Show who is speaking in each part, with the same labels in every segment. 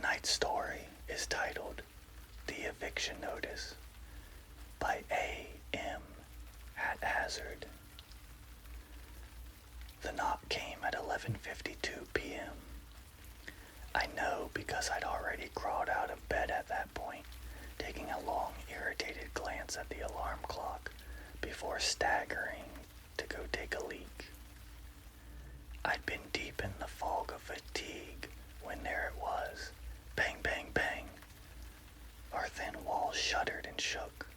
Speaker 1: Tonight's story is titled The Eviction Notice by A.M. Haphazard. The knock came at 11:52 p.m. I know because I'd already crawled out of bed at that point, taking a long, irritated glance at the alarm clock before staggering to go take a leak. I'd been deep in the fog of fatigue when there it was. Bang, bang, bang. Our thin walls shuddered and shook.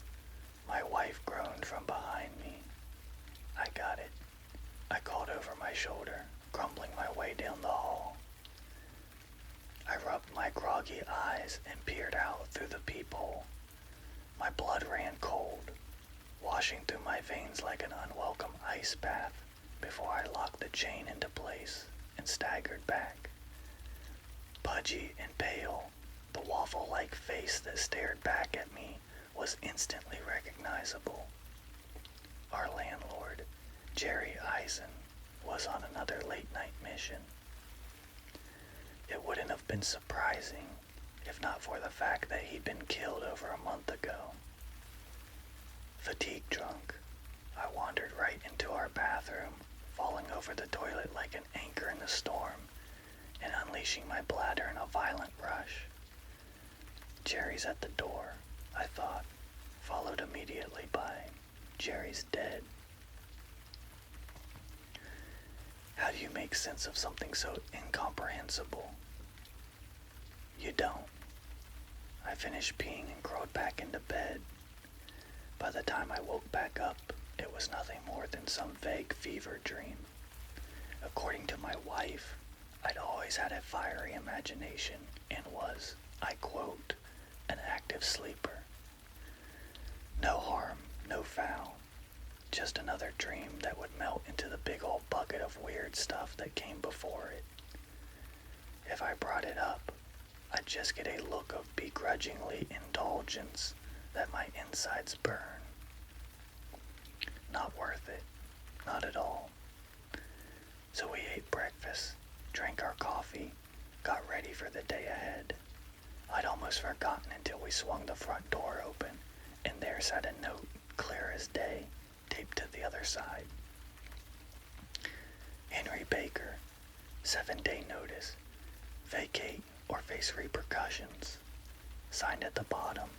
Speaker 1: My wife groaned from behind me. I got it. I called over my shoulder, grumbling my way down the hall. I rubbed my groggy eyes and peered out through the peephole. My blood ran cold, washing through my veins like an unwelcome ice bath before I locked the chain into place and staggered back. Pudgy and pale, the waffle-like face that stared back at me was instantly recognizable. Our landlord, Jerry Eisen, was on another late-night mission. It wouldn't have been surprising if not for the fact that he'd been killed over a month ago. Fatigue drunk, I wandered right into our bathroom, falling over the toilet like an anchor in the storm and unleashing my bladder in a violent rush. Jerry's at the door, I thought, followed immediately by Jerry's dead. How do you make sense of something so incomprehensible? You don't. I finished peeing and crawled back into bed. By the time I woke back up, it was nothing more than some vague fever dream. According to my wife, I'd always had a fiery imagination and was, I quote, an active sleeper. No harm, no foul. Just another dream that would melt into the big old bucket of weird stuff that came before it. If I brought it up, I'd just get a look of begrudgingly indulgence that my insides burn. Not worth it. Not at all. So we ate breakfast, drank our coffee, got ready for the day ahead. I'd almost forgotten until we swung the front door open, and there sat a note, clear as day, taped to the other side. Henry Baker, 7-day notice. Vacate or face repercussions. Signed at the bottom,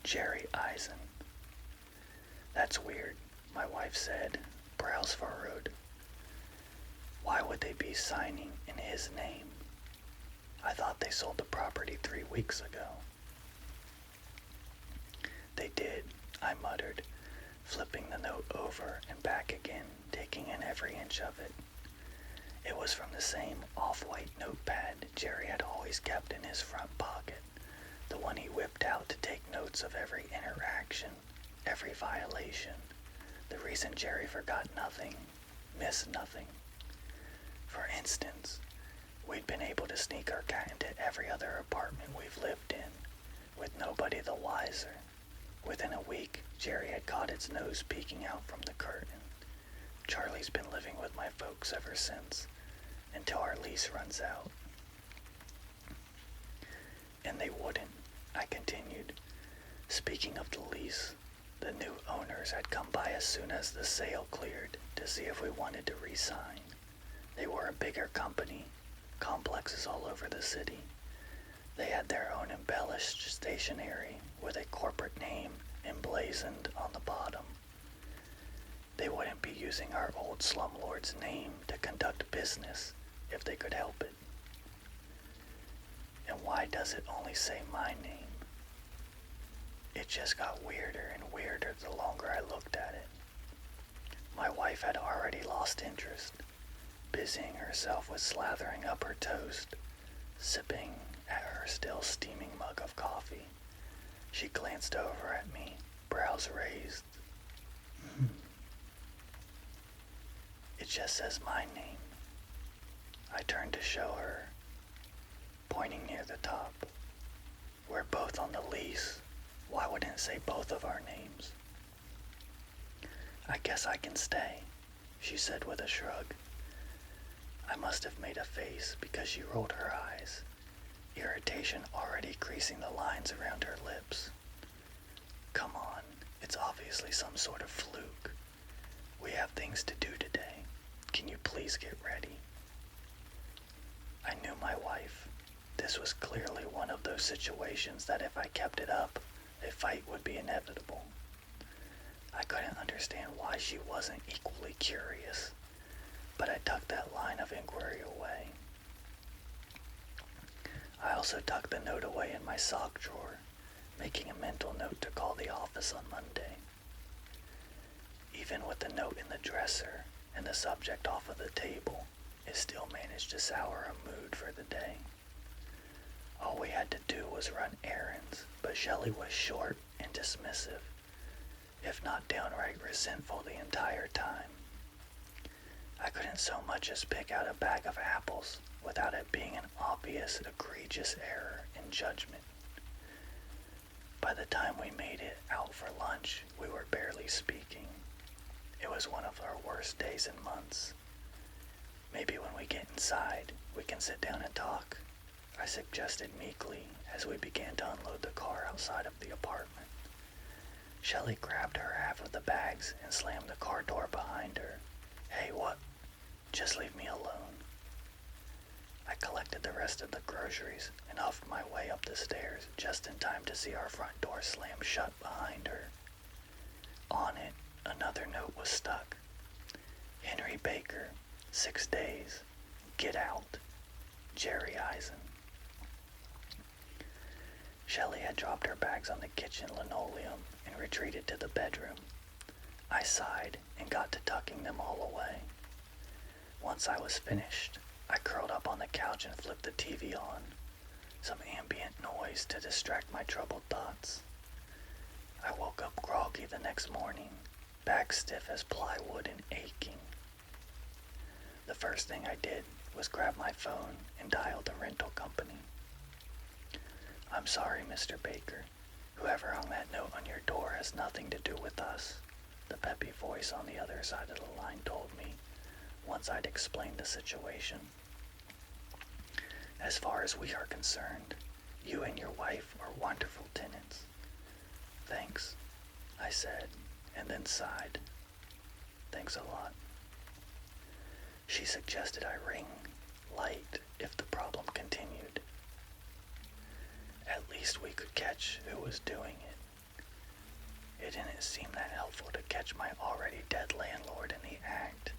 Speaker 1: Jerry Eisen. That's weird, my wife said, brows furrowed. Why would they be signing in his name? I thought they sold the property 3 weeks ago. They did, I muttered, flipping the note over and back again, taking in every inch of it. It was from the same off-white notepad Jerry had always kept in his front pocket, the one he whipped out to take notes of every interaction, every violation, the reason Jerry forgot nothing, missed nothing. For instance, we'd been able to sneak our cat into every other apartment we've lived in, with nobody the wiser. Within a week, Jerry had caught its nose peeking out from the curtain. Charlie's been living with my folks ever since, until our lease runs out. And they wouldn't, I continued. Speaking of the lease, the new owners had come by as soon as the sale cleared to see if we wanted to re-sign. They were a bigger company, complexes all over the city. They had their own embellished stationery with a corporate name emblazoned on the bottom. They wouldn't be using our old slumlord's name to conduct business if they could help it. And why does it only say my name? It just got weirder and weirder the longer I looked at it. My wife had already lost interest, busying herself with slathering up her toast, sipping at her still steaming mug of coffee. She glanced over at me, brows raised. It just says my name. I turned to show her, pointing near the top. We're both on the lease. Why wouldn't it say both of our names? I guess I can stay, she said with a shrug. I must have made a face because she rolled her eyes. irritation already creasing the lines around her lips. Come on, it's obviously some sort of fluke. We have things to do today. Can you please get ready? I knew my wife. This was clearly one of those situations that if I kept it up, a fight would be inevitable. I couldn't understand why she wasn't equally curious, but I tucked that line of inquiry away. I also tucked the note away in my sock drawer, making a mental note to call the office on Monday. Even with the note in the dresser and the subject off of the table, it still managed to sour a mood for the day. All we had to do was run errands, but Shelley was short and dismissive, if not downright resentful the entire time. I couldn't so much as pick out a bag of apples without it being an obvious, egregious error in judgment. By the time we made it out for lunch, we were barely speaking. It was one of our worst days in months. Maybe when we get inside, we can sit down and talk, I suggested meekly as we began to unload the car outside of the apartment. Shelley grabbed her half of the bags and slammed the car door behind her. Hey, what? Just leave me alone. I collected the rest of the groceries and huffed my way up the stairs just in time to see our front door slam shut behind her. On it, another note was stuck. Henry Baker, 6 days. Get out. Jerry Eisen. Shelley had dropped her bags on the kitchen linoleum and retreated to the bedroom. I sighed and got to tucking them all away. Once I was finished, I curled up on the couch and flipped the TV on, some ambient noise to distract my troubled thoughts. I woke up groggy the next morning, back stiff as plywood and aching. The first thing I did was grab my phone and dial the rental company. I'm sorry, Mr. Baker. Whoever hung that note on your door has nothing to do with us, the peppy voice on the other side of the line told me, once I'd explained the situation. As far as we are concerned, you and your wife are wonderful tenants. Thanks, I said, and then sighed. Thanks a lot. She suggested I ring light if the problem continued. At least we could catch who was doing it. It didn't seem that helpful to catch my already dead landlord in the act,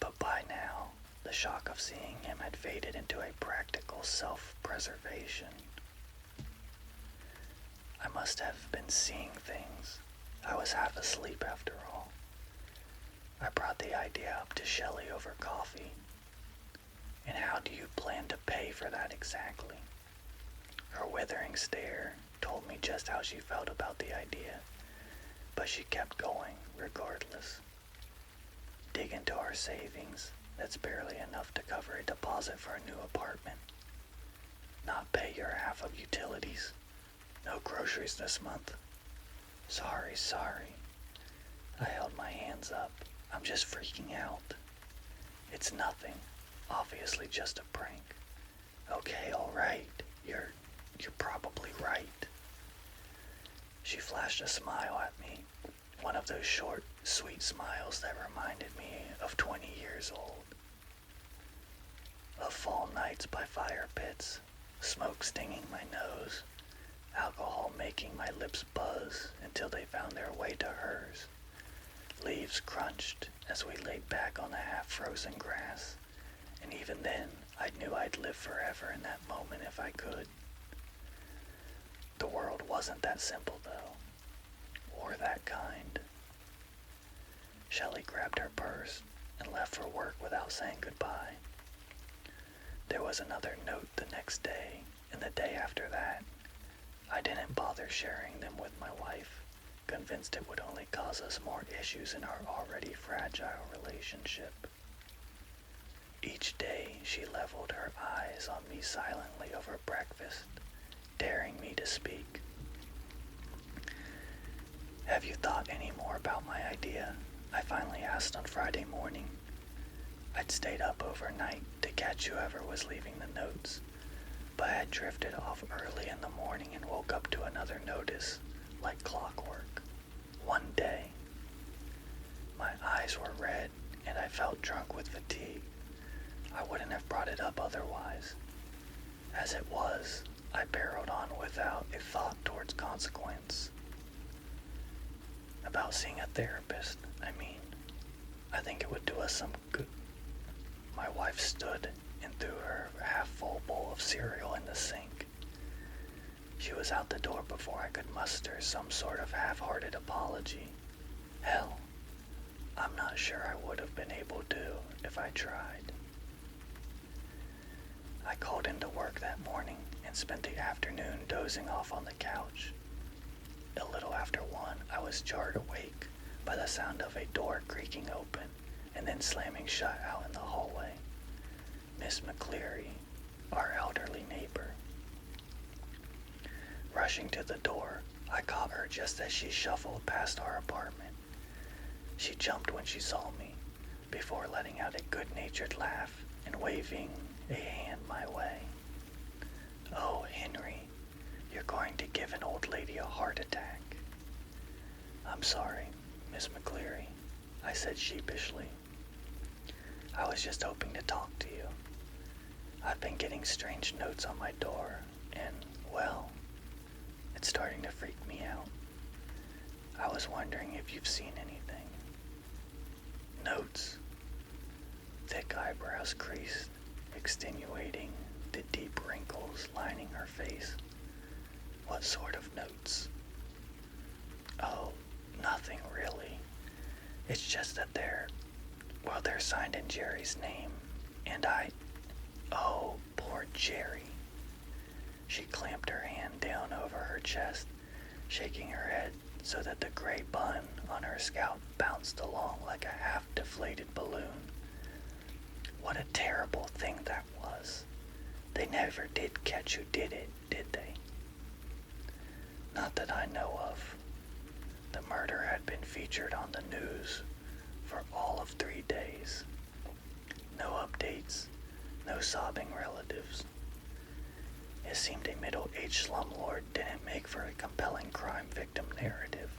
Speaker 1: but by now, the shock of seeing him had faded into a practical self-preservation. I must have been seeing things. I was half asleep after all. I brought the idea up to Shelley over coffee. And how do you plan to pay for that exactly? Her withering stare told me just how she felt about the idea, but she kept going regardless. Dig into our savings. That's barely enough to cover a deposit for a new apartment. Not pay your half of utilities. No groceries this month. Sorry. I held my hands up. I'm just freaking out. It's nothing. Obviously just a prank. Okay, alright. You're probably right. She flashed a smile at me. One of those short, sweet smiles that reminded me of 20 years old. Of fall nights by fire pits, smoke stinging my nose, alcohol making my lips buzz until they found their way to hers. Leaves crunched as we laid back on the half-frozen grass, and even then I knew I'd live forever in that moment if I could. The world wasn't that simple, though, or that kind. Shelley grabbed her purse and left for work without saying goodbye. There was another note the next day, and the day after that. I didn't bother sharing them with my wife, convinced it would only cause us more issues in our already fragile relationship. Each day she leveled her eyes on me silently over breakfast, daring me to speak. Have you thought any more about my idea? I finally asked on Friday morning. I'd stayed up overnight to catch whoever was leaving the notes, but had drifted off early in the morning and woke up to another notice, like clockwork. One day, my eyes were red and I felt drunk with fatigue. I wouldn't have brought it up otherwise. As it was, I barreled on without a thought towards consequence. About seeing a therapist, I mean. I think it would do us some good. My wife stood and threw her half-full bowl of cereal in the sink. She was out the door before I could muster some sort of half-hearted apology. Hell, I'm not sure I would have been able to if I tried. I called into work that morning and spent the afternoon dozing off on the couch. A little after 1, I was jarred awake by the sound of a door creaking open and then slamming shut out in the hallway. Miss McCleary, our elderly neighbor. Rushing to the door, I caught her just as she shuffled past our apartment. She jumped when she saw me, before letting out a good-natured laugh and waving a hand my way. "Oh, Henry, you're going to give an old lady a heart attack." "I'm sorry, Miss McCleary," I said sheepishly. "I was just hoping to talk to you. I've been getting strange notes on my door, and, well, it's starting to freak me out. I was wondering if you've seen anything." "Notes?" Thick eyebrows creased, extenuating the deep wrinkles lining her face. "What sort of notes?" "Oh, nothing really. It's just that they're signed in Jerry's name, and oh, poor Jerry." She clamped her hand down over her chest, shaking her head so that the gray bun on her scalp bounced along like a half-deflated balloon. "What a terrible thing that was. They never did catch who did it, did they?" "Not that I know of. The murder had been featured on the news for all of 3 days. No updates, no sobbing relatives. It seemed a middle-aged slumlord didn't make for a compelling crime victim narrative,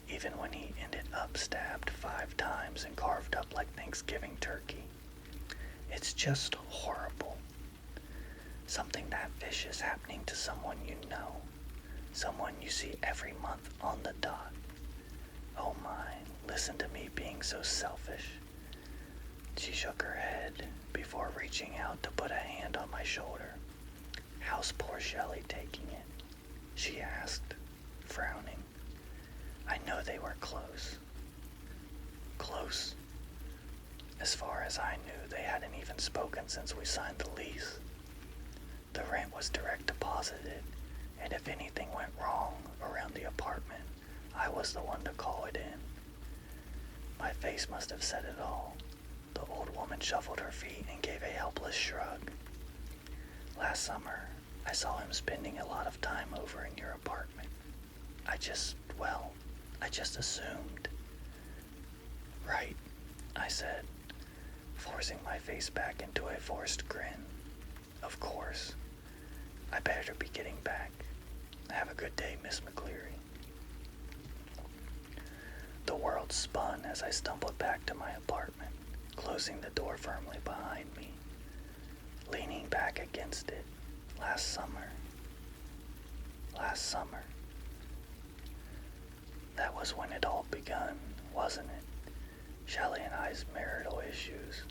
Speaker 1: even when he ended up stabbed 5 times and carved up like Thanksgiving turkey. It's just horrible. Something that vicious happening to someone you know, someone you see every month on the dot. Oh my, listen to me being so selfish." She shook her head before reaching out to put a hand on my shoulder. "How's poor Shelley taking it?" she asked, frowning. I know they were close. Close? As far as I knew, they hadn't even spoken since we signed the lease. The rent was direct deposited, and if anything went wrong around the apartment, I was the one to call it in. My face must have said it all. The old woman shuffled her feet and gave a helpless shrug. "Last summer, I saw him spending a lot of time over in your apartment. I just assumed." "Right," I said, forcing my face back into a forced grin. "Of course. I better be getting back. Have a good day, Miss McCleary." The world spun as I stumbled back to my apartment, closing the door firmly behind me. Leaning back against it, last summer. That was when it all begun, wasn't it? Shelley and I's marital issues.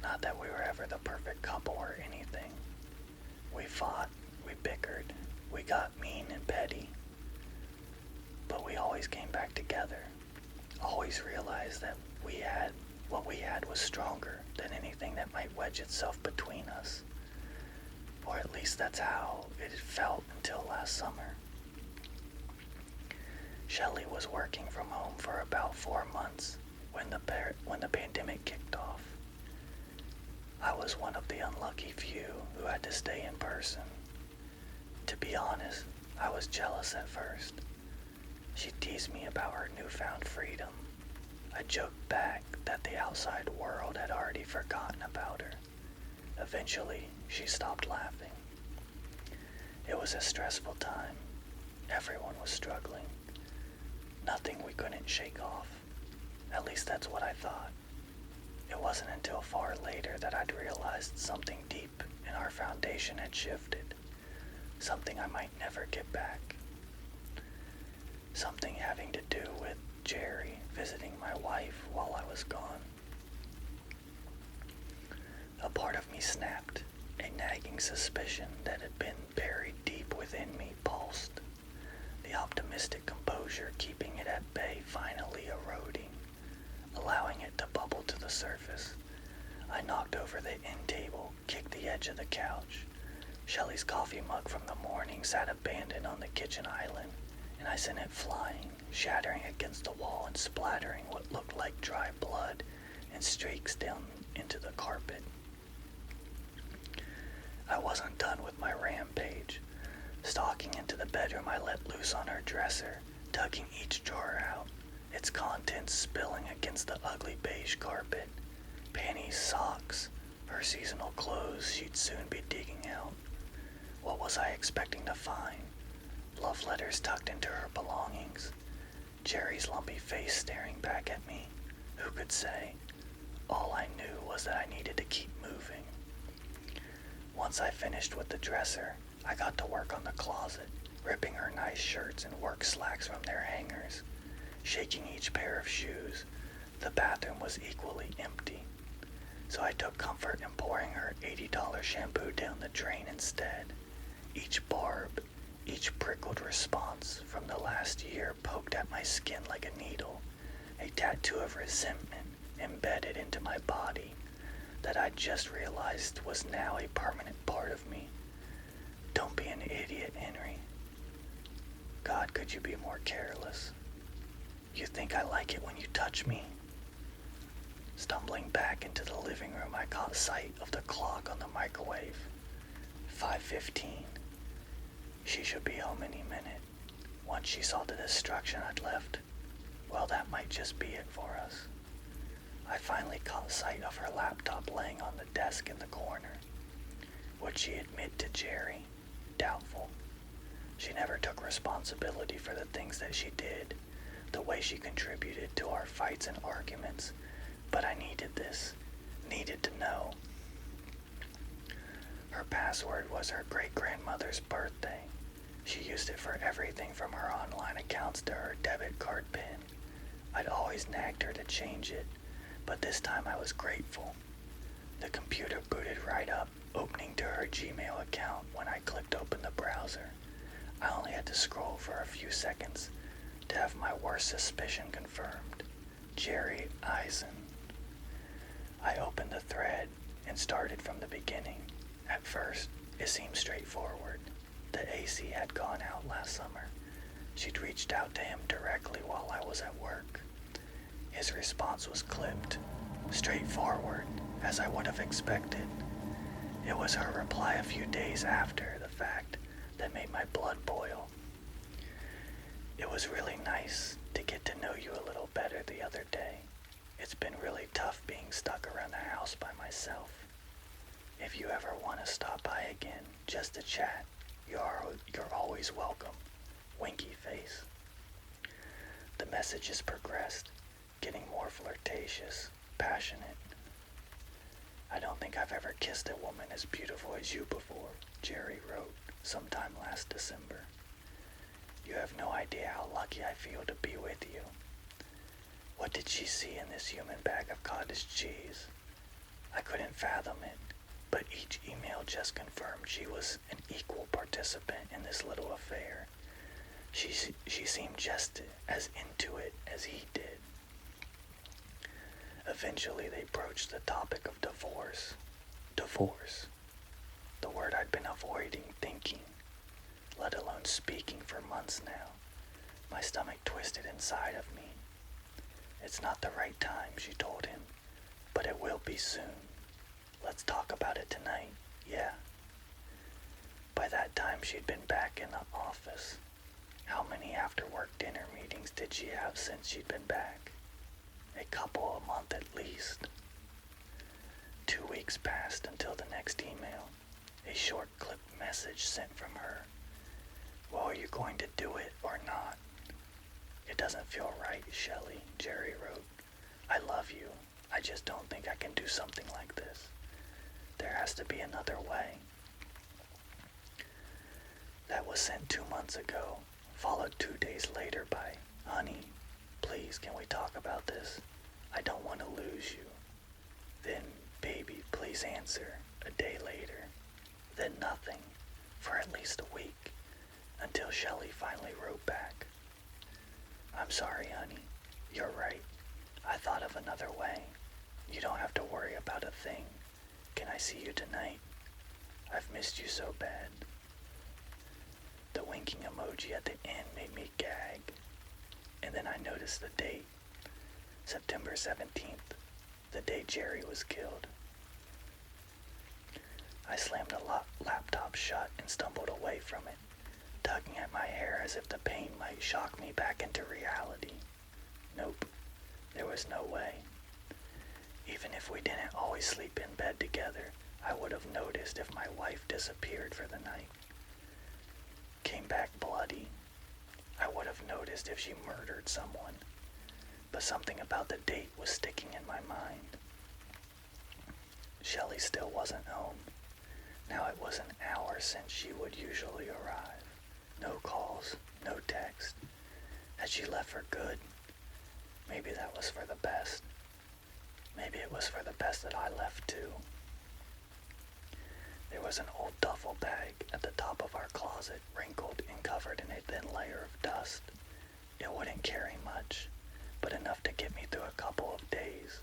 Speaker 1: Not that we were ever the perfect couple or anything. We fought, we bickered, we got mean and petty. But we always came back together. Always realized that what we had was stronger than anything that might wedge itself between us. Or at least that's how it felt until last summer. Shelley was working from home for about 4 months when the pandemic kicked off. I was one of the unlucky few who had to stay in person. To be honest, I was jealous at first. She teased me about her newfound freedom. I joked back that the outside world had already forgotten about her. Eventually, she stopped laughing. It was a stressful time. Everyone was struggling. Nothing we couldn't shake off. At least that's what I thought. It wasn't until far later that I'd realized something deep in our foundation had shifted. Something I might never get back. Something having to do with Jerry visiting my wife while I was gone. A part of me snapped. A nagging suspicion that had been buried deep within me pulsed. The optimistic composure keeping it at bay finally eroding, allowing it to bubble to the surface. I knocked over the end table, kicked the edge of the couch. Shelley's coffee mug from the morning sat abandoned on the kitchen island, and I sent it flying, shattering against the wall and splattering what looked like dry blood and streaks down into the carpet. I wasn't done with my rampage. Stalking into the bedroom, I let loose on her dresser, tugging each drawer out, its contents spilling against the ugly beige carpet. Panties, socks, her seasonal clothes she'd soon be digging out. What was I expecting to find? Love letters tucked into her belongings. Jerry's lumpy face staring back at me. Who could say? All I knew was that I needed to keep moving. Once I finished with the dresser, I got to work on the closet, ripping her nice shirts and work slacks from their hangers, shaking each pair of shoes. The bathroom was equally empty, so I took comfort in pouring her $80 shampoo down the drain instead. Each barb, each prickled response from the last year poked at my skin like a needle, a tattoo of resentment embedded into my body that I just realized was now a permanent part of me. Don't be an idiot, Henry. God, could you be more careless? You think I like it when you touch me? Stumbling back into the living room, I caught sight of the clock on the microwave. 5:15. She should be home any minute. Once she saw the destruction I'd left, well, that might just be it for us. I finally caught sight of her laptop laying on the desk in the corner. Would she admit to Jerry? Doubtful. She never took responsibility for the things that she did, the way she contributed to our fights and arguments, but I needed this, needed to know. Her password was her great-grandmother's birthday. She used it for everything from her online accounts to her debit card pin. I'd always nagged her to change it, but this time I was grateful. The computer booted right up, opening to her Gmail account when I clicked open the browser. I only had to scroll for a few seconds to have my worst suspicion confirmed. Jerry Eisen. I opened the thread and started from the beginning. At first, it seemed straightforward. The AC had gone out last summer. She'd reached out to him directly while I was at work. His response was clipped, straightforward, as I would have expected. It was her reply a few days after the fact that made my blood boil. It was really nice to get to know you a little better the other day. It's been really tough being stuck around the house by myself. If you ever want to stop by again, just to chat, you're always welcome. Winky face. The messages progressed, getting more flirtatious, passionate. I don't think I've ever kissed a woman as beautiful as you before, Jerry wrote sometime last December. You have no idea how lucky I feel to be with you. What did she see in this human bag of cottage cheese? I couldn't fathom it, but each email just confirmed she was an equal participant in this little affair. She seemed just as into it as he did. Eventually they broached the topic of divorce. Divorce. The word I'd been avoiding thinking, let alone speaking for months now. My stomach twisted inside of me. It's not the right time, she told him, but it will be soon. Let's talk about it tonight, yeah. By that time she'd been back in the office. How many after-work dinner meetings did she have since she'd been back? A couple a month at least. 2 weeks weeks passed until the next email, a short clipped message sent from her. Well, are you going to do it or not? It doesn't feel right, Shelley, Jerry wrote. I love you. I just don't think I can do something like this. There has to be another way. That was sent 2 months ago, followed 2 days later by, Honey, please can we talk about this? I don't want to lose you. Then, Baby, please answer, a day later. Then nothing, for at least a week, until Shelley finally wrote back. I'm sorry, honey. You're right. I thought of another way. You don't have to worry about a thing. Can I see you tonight? I've missed you so bad. The winking emoji at the end made me gag. And then I noticed the date. September 17th, the day Jerry was killed. I slammed the laptop shut and stumbled away from it, tugging at my hair as if the pain might shock me back into reality. Nope, there was no way. Even if we didn't always sleep in bed together, I would have noticed if my wife disappeared for the night. Came back bloody. I would have noticed if she murdered someone. But something about the date was sticking in my mind. Shelley still wasn't home. Now it was an hour since she would usually arrive. No calls, no text. Had she left for good? Maybe that was for the best. Maybe it was for the best that I left too. There was an old duffel bag at the top of our closet, wrinkled and covered in a thin layer of dust. It wouldn't carry much, but enough to get me through a couple of days.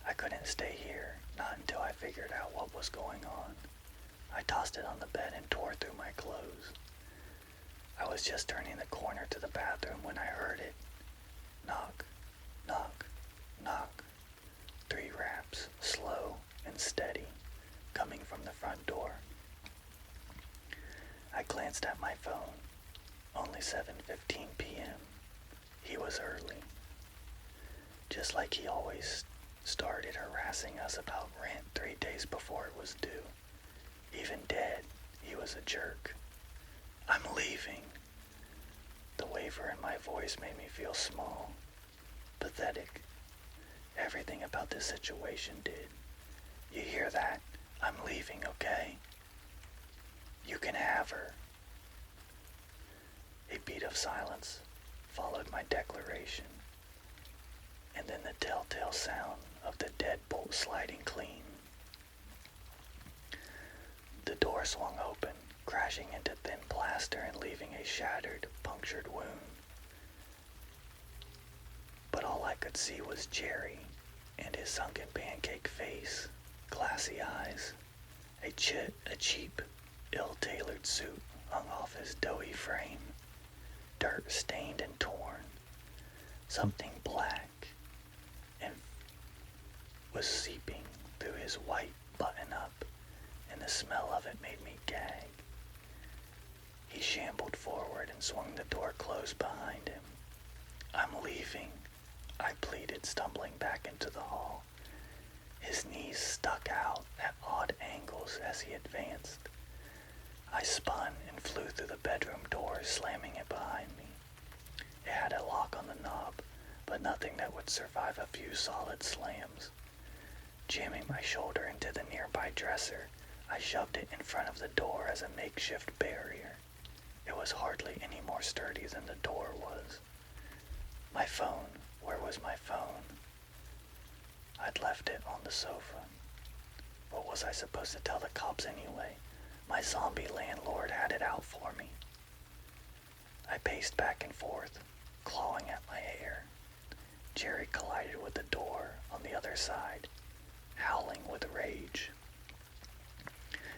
Speaker 1: I couldn't stay here, not until I figured out what was going on. I tossed it on the bed and tore through my clothes. I was just turning the corner to the bathroom when I heard it. Knock, knock, knock. 3 raps, slow and steady, coming from the front door. I glanced at my phone. Only 7:15 p.m. He was early. Just like he always started harassing us about rent 3 days before it was due. Even dead, he was a jerk. I'm leaving. The waver in my voice made me feel small, pathetic. Everything about this situation did. You hear that? I'm leaving, okay? You can have her. A beat of silence followed my declaration, and then the telltale sound of the deadbolt sliding clean. The door swung open, crashing into thin plaster and leaving a shattered, punctured wound. But all I could see was Jerry and his sunken pancake face, glassy eyes. A cheap, ill-tailored suit hung off his doughy frame, dirt stained and torn. Something black and was seeping through his white button-up, and the smell of it made me gag. He shambled forward and swung the door closed behind him. I'm leaving, I pleaded, stumbling back into the hall. His knees stuck out at odd angles as he advanced. I spun and flew through the bedroom door, slamming it behind me. It had a lock on the knob, but nothing that would survive a few solid slams. Jamming my shoulder into the nearby dresser, I shoved it in front of the door as a makeshift barrier. It was hardly any more sturdy than the door was. My phone. Where was my phone? I'd left it on the sofa. What was I supposed to tell the cops anyway? My zombie landlord had it out for me. I paced back and forth, clawing at my hair. Jerry collided with the door on the other side, howling with rage.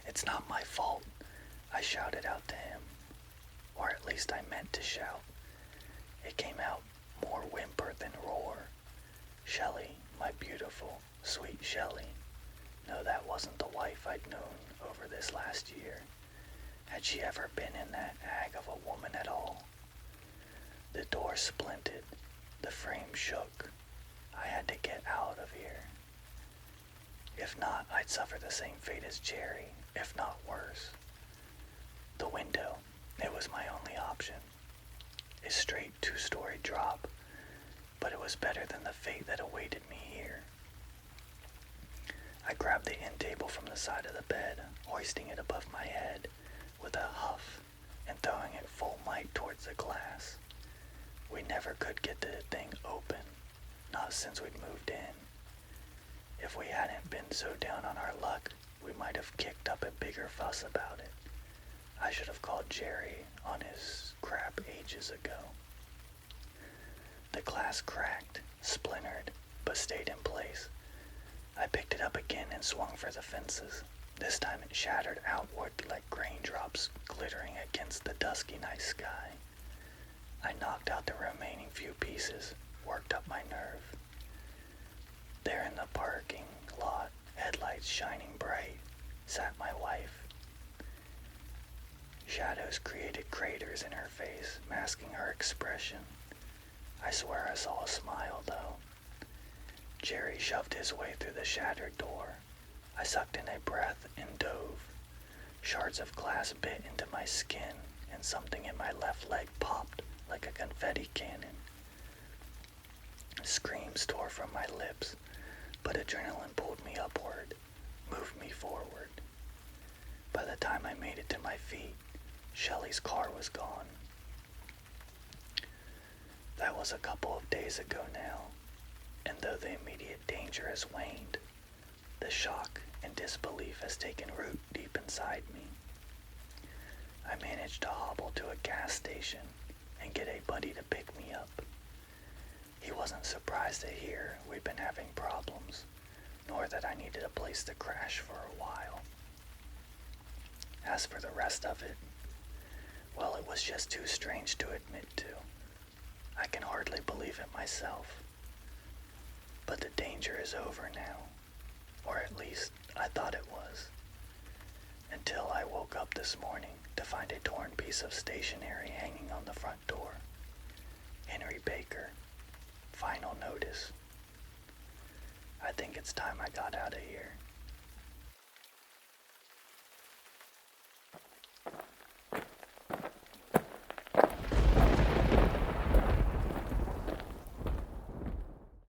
Speaker 1: It's not my fault, I shouted out to him. Or at least I meant to shout. It came out more whimper than roar. Shelley, my beautiful, sweet Shelley. No, that wasn't the wife I'd known over this last year. Had she ever been in that hag of a woman at all? The door splinted. The frame shook. I had to get out of here. If not, I'd suffer the same fate as Jerry, if not worse. The window, it was my only option. A straight two-story drop, but it was better than the fate that awaited me here. I grabbed the end table from the side of the bed, hoisting it above my head with a huff and throwing it full might towards the glass. We never could get the thing open, not since we'd moved in. If we hadn't been so down on our luck, we might have kicked up a bigger fuss about it. I should have called Jerry on his crap ages ago. The glass cracked, splintered, but stayed in place. I picked it up again and swung for the fences. This time it shattered outward like raindrops glittering against the dusky night sky. I knocked out the remaining few pieces, worked up my nerve. There in the parking lot, headlights shining bright, sat my wife. Shadows created craters in her face, masking her expression. I swear I saw a smile, though. Jerry shoved his way through the shattered door. I sucked in a breath and dove. Shards of glass bit into my skin, and something in my left leg popped like a confetti cannon. Screams tore from my lips, but adrenaline pulled me upward, moved me forward. By the time I made it to my feet, Shelley's car was gone. That was a couple of days ago now, and though the immediate danger has waned, the shock and disbelief has taken root deep inside me. I managed to hobble to a gas station and get a buddy to pick me up. He wasn't surprised to hear we'd been having problems, nor that I needed a place to crash for a while. As for the rest of it, well, it was just too strange to admit to. I can hardly believe it myself. But the danger is over now, or at least I thought it was, until I woke up this morning to find a torn piece of stationery hanging on the front door. Henry Baker, final notice. I think it's time I got out of here.